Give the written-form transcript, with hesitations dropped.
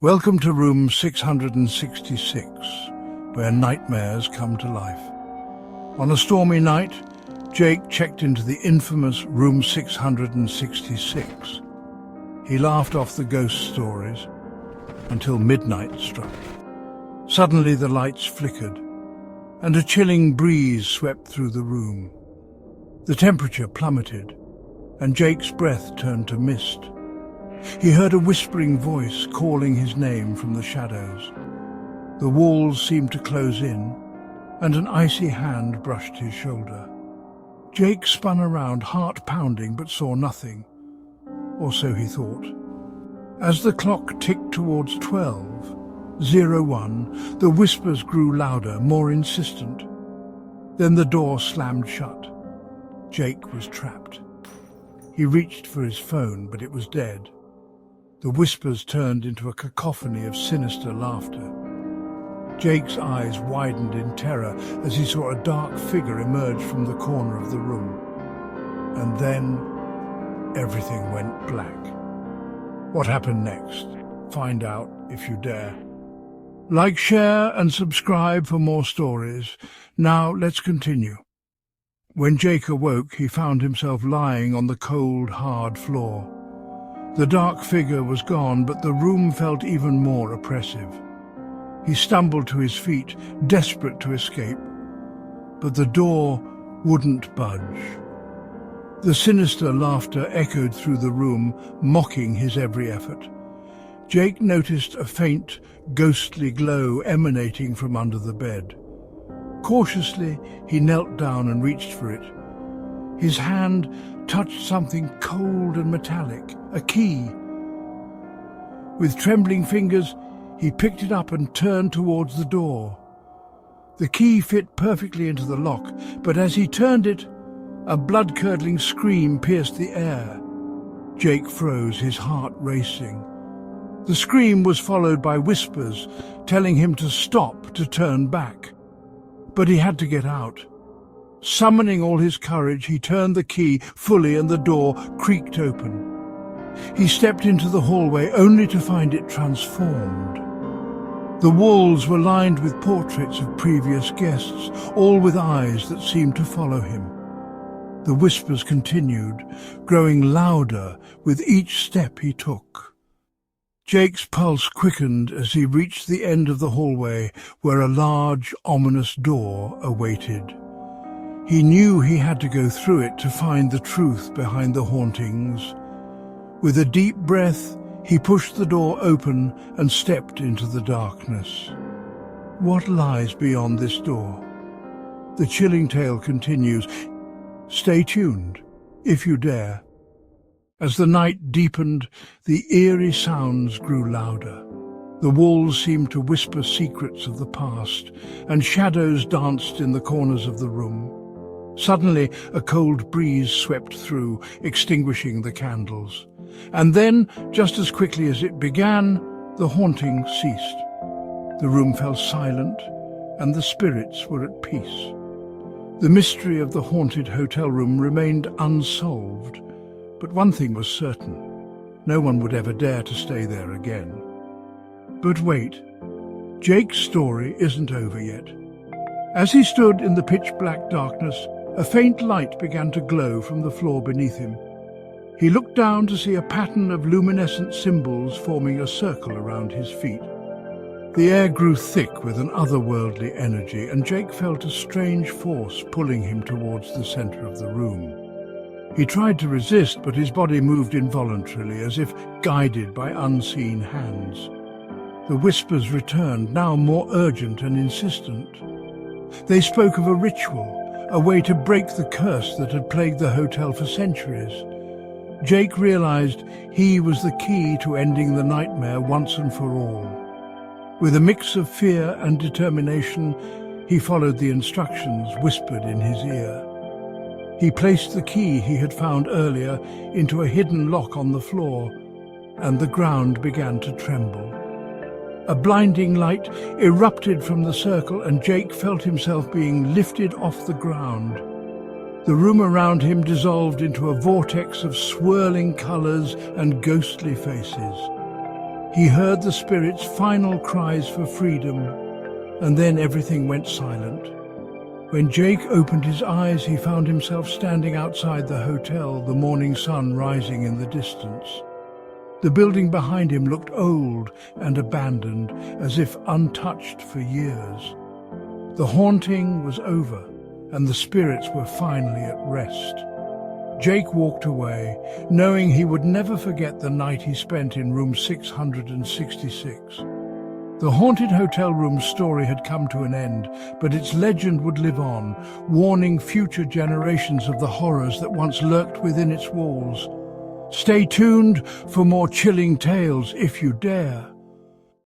Welcome to room 666, where nightmares come to life. On a stormy night, Jake checked into the infamous room 666. He laughed off the ghost stories until midnight struck. Suddenly the lights flickered, and a chilling breeze swept through the room. The temperature plummeted, and Jake's breath turned to mist. He heard a whispering voice calling his name from the shadows. The walls seemed to close in, and an icy hand brushed his shoulder. Jake spun around, heart pounding, but saw nothing. Or so he thought. As the clock ticked towards 12:01, the whispers grew louder, more insistent. Then the door slammed shut. Jake was trapped. He reached for his phone, but it was dead. The whispers turned into a cacophony of sinister laughter. Jake's eyes widened in terror as he saw a dark figure emerge from the corner of the room. And then everything went black. What happened next? Find out if you dare. Like, share and subscribe for more stories. Now let's continue. When Jake awoke, he found himself lying on the cold, hard floor. The dark figure was gone, but the room felt even more oppressive. He stumbled to his feet, desperate to escape, but the door wouldn't budge. The sinister laughter echoed through the room, mocking his every effort. Jake noticed a faint, ghostly glow emanating from under the bed. Cautiously, he knelt down and reached for it. His hand touched something cold and metallic, a key. With trembling fingers, he picked it up and turned towards the door. The key fit perfectly into the lock, but as he turned it, a blood-curdling scream pierced the air. Jake froze, his heart racing. The scream was followed by whispers, telling him to stop, to turn back. But he had to get out. Summoning all his courage, he turned the key fully and the door creaked open. He stepped into the hallway only to find it transformed. The walls were lined with portraits of previous guests, all with eyes that seemed to follow him. The whispers continued, growing louder with each step he took. Jake's pulse quickened as he reached the end of the hallway where a large, ominous door awaited. He knew he had to go through it to find the truth behind the hauntings. With a deep breath, he pushed the door open and stepped into the darkness. What lies beyond this door? The chilling tale continues. Stay tuned, if you dare. As the night deepened, the eerie sounds grew louder. The walls seemed to whisper secrets of the past, and shadows danced in the corners of the room. Suddenly, a cold breeze swept through, extinguishing the candles. And then, just as quickly as it began, the haunting ceased. The room fell silent, and the spirits were at peace. The mystery of the haunted hotel room remained unsolved, but one thing was certain: no one would ever dare to stay there again. But wait, Jake's story isn't over yet. As he stood in the pitch-black darkness, a faint light began to glow from the floor beneath him. He looked down to see a pattern of luminescent symbols forming a circle around his feet. The air grew thick with an otherworldly energy, and Jake felt a strange force pulling him towards the center of the room. He tried to resist, but his body moved involuntarily, as if guided by unseen hands. The whispers returned, now more urgent and insistent. They spoke of a ritual, a way to break the curse that had plagued the hotel for centuries. Jake realized he was the key to ending the nightmare once and for all. With a mix of fear and determination, he followed the instructions whispered in his ear. He placed the key he had found earlier into a hidden lock on the floor, and the ground began to tremble. A blinding light erupted from the circle, and Jake felt himself being lifted off the ground. The room around him dissolved into a vortex of swirling colors and ghostly faces. He heard the spirit's final cries for freedom, and then everything went silent. When Jake opened his eyes, he found himself standing outside the hotel, the morning sun rising in the distance. The building behind him looked old and abandoned, as if untouched for years. The haunting was over, and the spirits were finally at rest. Jake walked away, knowing he would never forget the night he spent in room 666. The haunted hotel room's story had come to an end, but its legend would live on, warning future generations of the horrors that once lurked within its walls. Stay tuned for more chilling tales if you dare.